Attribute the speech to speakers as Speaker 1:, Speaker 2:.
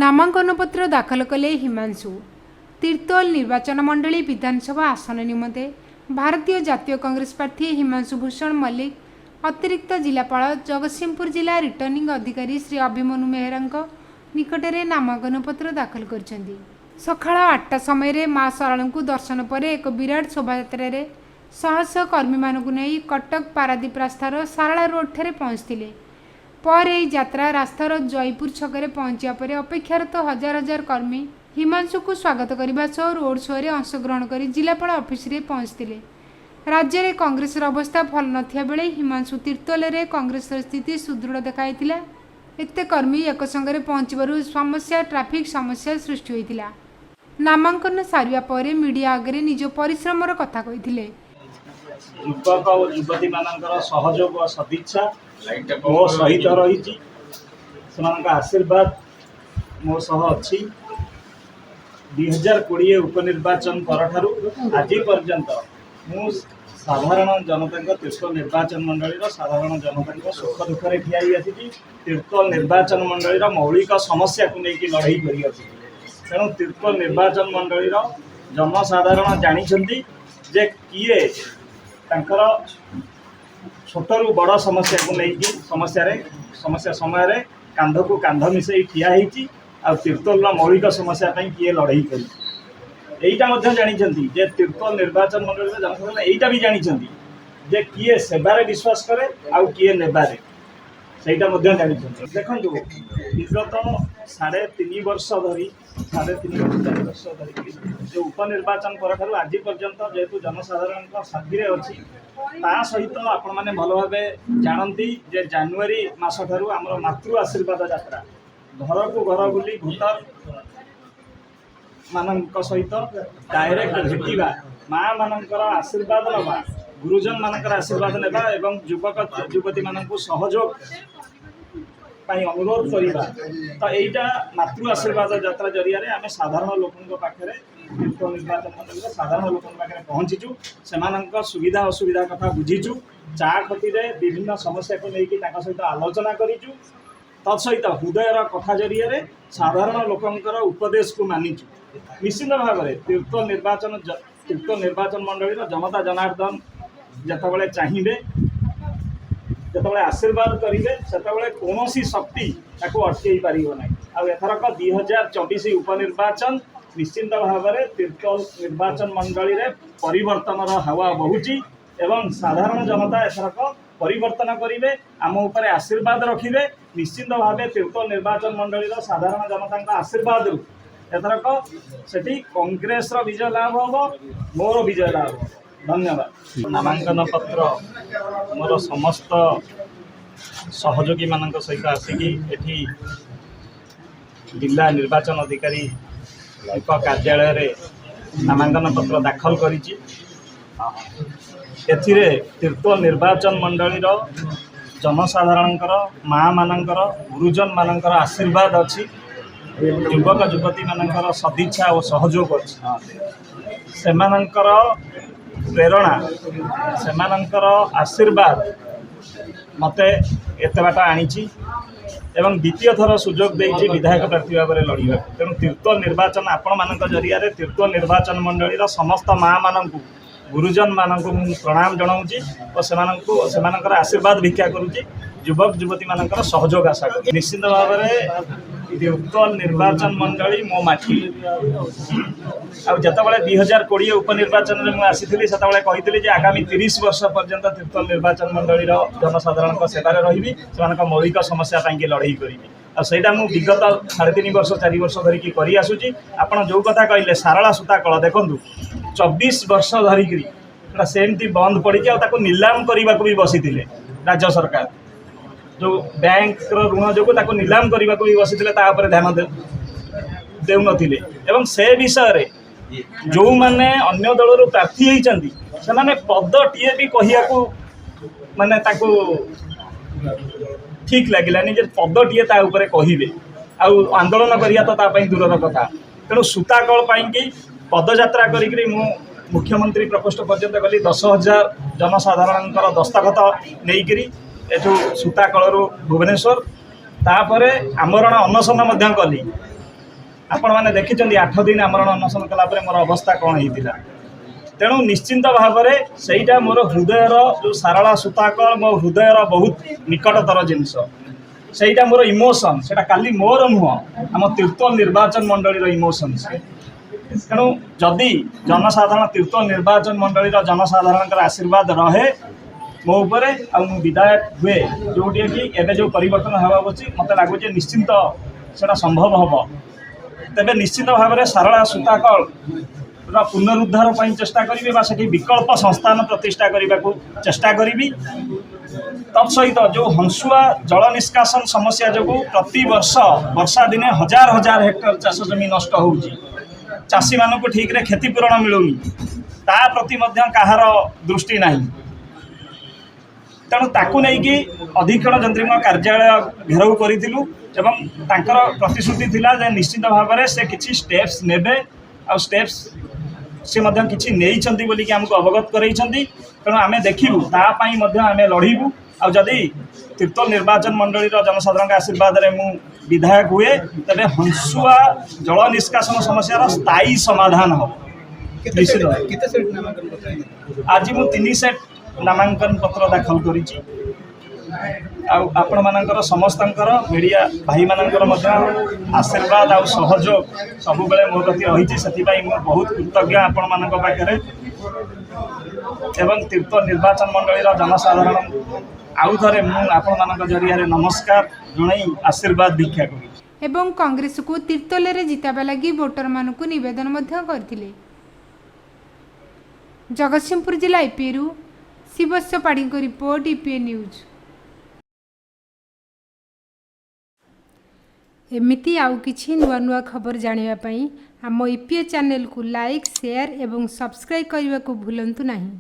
Speaker 1: नामांकन पत्र दाखल कले हिमांशु। तीर्तोल निर्वाचन मंडली विधानसभा आसन निमंते भारतीय जातीय कांग्रेस प्रार्थी हिमांशु भूषण मल्लिक अतिरिक्त जिलापाल जगतसिंहपुर जिला रिटर्निंग अधिकारी श्री अभिमन्यु मेहरा निकटरे नामांकन पत्र दाखल करछन्ती। सकाळ 8टा समय माँ सरल को दर्शन पर एक विराट शोभायात्रा शह शह कर्मी मानकु नहीं कटक पारादीप रास्तार सारला रोड ठारे पहुंचते। पर यह यात्रा रास्तार जयपुर छकरे पहुंचा पर अपेक्षारत हजार हजार कर्मी हिमांशु को स्वागत करने सह रोड शो रे अंशग्रहण कर जिलापाल ऑफिस रे पहुंचते। राज्य में कांग्रेस अवस्था भल नथिया बेले हिमांशु तीर्तोल में कांग्रेस स्थिति सुदृढ़ देखाइतिला। एते कर्मी एक संगे पहुंचबारु समस्या ट्राफिक समस्या सृष्टि होइतिला। नामांकन सारिया पर मीडिया आगे निज परिश्रमर कथा कहिथिले।
Speaker 2: युवक और युवती मानकर सहयोग और सदिच्छा मो सहित रही आशीर्वाद मो सह अच्छी 2020 उपनिर्वाचन पर आज पर्यंत मु साधारण जनता तीर्तोल निर्वाचन मंडली साधारण जनता सुख दुखे ठियाई आसी तीर्तोल निर्वाचन मंडली मौलिक समस्या को लेकिन लड़ाई कर तेणु तीर्तोल निर्वाचन मंडली जनसाधारण जानी जे किए तांकर छोटरू बड़ समस्या को लेकिन समस्या समय कांध को कांध मिसई ठिया होती तीर्तोल मौलिक समस्या किए लड़ाई कर जानी जे तीर्तोल निर्वाचन मंडल जनसाधारण यहीटा भी जानी जे किए सेवारे विश्वास करे आउ किए नेबारे सहीटा जानी देखु विगत 3.5 वर्ष धरी 3.5 वर्ष धरिकी जो उपनिर्वाचन पर आज पर्यंत जेहेतु जनसाधारण साथी अच्छी ता सहित आपण मैंने भल भाव जानती जे जानुआरी मास ठारू आमर मातृ आशीर्वाद यात्रा घर को घर बुली भोटर मान सहित डायरेक्ट भेटा माँ मानकर आशीर्वाद नवा गुरुजन मानकर आशीर्वाद नेबा एवं युवक युवती मानक सहयोग अनुरोध करवा तो यहाँ मातृ आशीर्वाद यात्रा जरिया आम साधारण लोकों पाखे तीर्तोल निर्वाचन मंडल साधारण लोकों पाखे पहुँचीचु से सुविधा असुविधा कथा बुझीचु चा खती विभिन्न समस्या को लेकिन सहित आलोचना करूँ तत्सहित हृदयर कथा जरिया साधारण लोकंर उपदेश को मानिचु निश्चित भाव में तीर्तोल निर्वाचन मंडली जनता जनार्दन जितेबाला चाहिए जितेबाला आशीर्वाद करेंगे से कौन शक्ति अटकई पार ना आथरक 2024 उपनिर्वाचन निश्चिंत भाव में तीर्तोल निर्वाचन मंडली परिवर्तन हावा बहुची एवं साधारण जनता एथरक परिवर्तन करेंगे आम उपर आशीर्वाद रखिए निश्चिंत भाव तीर्तोल निर्वाचन मंडली साधारण जनता आशीर्वाद एथरक से कांग्रेस विजय लाभ हम मोर विजय लाभ हम। धन्यवाद। नामांकन पत्र मोर समस्त सहयोगी मान सहित आसिकी एठी जिला निर्वाचन अधिकारी कार्यालय नामांकन पत्र दाखल करिछि। एथिरे तीर्तोल निर्वाचन मंडली जनसाधारणकर माँ मानकर गुरुजन मानकर आशीर्वाद अच्छी युवक युवती मानकर सदिच्छा और सहयोग अच्छी सेमानंकर प्रेरणा सेमानंकर आशीर्वाद मते एते बाट आनीची एवं द्वितीय थर सुजोग देइछि विधायक प्रार्थी भाव में लड़िबा तेणु तीर्तोल निर्वाचन आपण मानक जरिया तीर्तोल निर्वाचन मंडली समस्त माँ मानक गुरुजन मानक प्रणाम जनाऊँगी और सेमानंकर आशीर्वाद भिक्षा करुँची युवक युवती मानकर सहयोग आशा कर निश्चित भाव में तीर्तोल निर्वाचन मंडली मो माटी आतेबाला 2020 उपनिर्वाचन में आसी से आगामी 30 वर्ष पर्यंत तीर्तोल निर्वाचन मंडली जनसाधारण सेवार रही से मौलिक समस्या लड़ाई करी आईटा मुझे विगत 3.5 वर्ष 4 वर्ष धरिकी कर आसूँ आपड़ जो कथा कहले सारला सूता कल देखूँ 24 वर्ष धरिकी सेमती बंद पड़ी नीलाम करने को भी बसी राज्य सरकार जो बैंक ऋण जो नीलाम करने को भी बसी ध्यान देउनथिले एवं से विषय जो माने अन्य दल प्रार्थी होती से पद टीए भी कहू माने ठीक लगिलानी जे पद टीए कहे आंदोलन करिया तो दूर कथा तेणु सूताकल पाई पदयात्रा करी मुख्यमंत्री प्रकोष्ठ पर्यंत गली 10,000 जनसाधारण दस्तखत नहीं एठू सूताकलू भुवनेश्वर तापर आमरण अनशन कली आपण मैंने देखिं 8 दिन आमरण अनशन कलापर मोर अवस्था कौन होता तेणु निश्चिंत भाव में सहीटा मोर हृदयर जो सारला सूताकल मो हृदयर बहुत निकटतर जिनस सहीटा मोर इमोशन से काली मोर नुह आम तीर्तोल निर्वाचन मंडली इमोशन तेणु जदि जनसाधारण तीर्तोल निर्वाचन मंडली जनसाधारण आशीर्वाद रहे मो उपरे मु विधायक हुए जोटे कि एवं जो परिवर्तन हवा मत लगुच निश्चिंत से संभव हम तेरे निश्चित भाव में सारला सूताकल पुनरुद्धार पर चेष्टा करी से विकल्प संस्थान प्रतिष्ठा करने को चेष्टा करी तत्सहित जो हंसुआ जल निष्कासन समस्या जो प्रति वर्ष वर्षा दिने हजार हजार हेक्टर चाष जमी नष्ट हो चाषी मान को ठीक रे क्षतिपूरण मिलूनी ता प्रति कहार दृष्टि नहीं तेणु ताकू नहीं अधीक्षण जंत्री कार्यालय घेराव करूँ एवं तांकर प्रतिश्रुति थिला जे निश्चित भाव में से किसी स्टेप्स नेबे आ स्टेप्स से किसी नहीं बोलिकी आमको अवगत करते तेणु आम देखू तापाई आम लड़ू आदि तीर्तोल निर्वाचन मंडली जनसाधारण आशीर्वाद में मु विधायक हुए तेरे हंसुआ जल निष्कासन समस्या स्थायी समाधान हम निश्चित आज मु 3 सेट नामांकन पत्र दाखल करी आपण मानकर समस्तंकर मीडिया भाई मानकर आशीर्वाद आ सहयोग सब बेले मो प्रति रही से बहुत कृतज्ञ आपण मान पाखे एवं तीर्तोल निर्वाचन मंडली जनसाधारण आउ थे मुझे जरिया नमस्कार जन आशीर्वाद दीक्षा करी
Speaker 1: एवं कांग्रेस को तीर्तोल रे जिताबा लगी वोटर मानक निवेदन करथिले। जगतसिंहपुर जिला ईपीएरू शिवस्य पाड़ी को रिपोर्ट ईपीए न्यूज। एमिति आउ किछि नुआ नुआ खबर जानिबा पई आम ईपीए चैनल को लाइक शेयर एवं सब्सक्राइब करने को भूलंतु नहीं।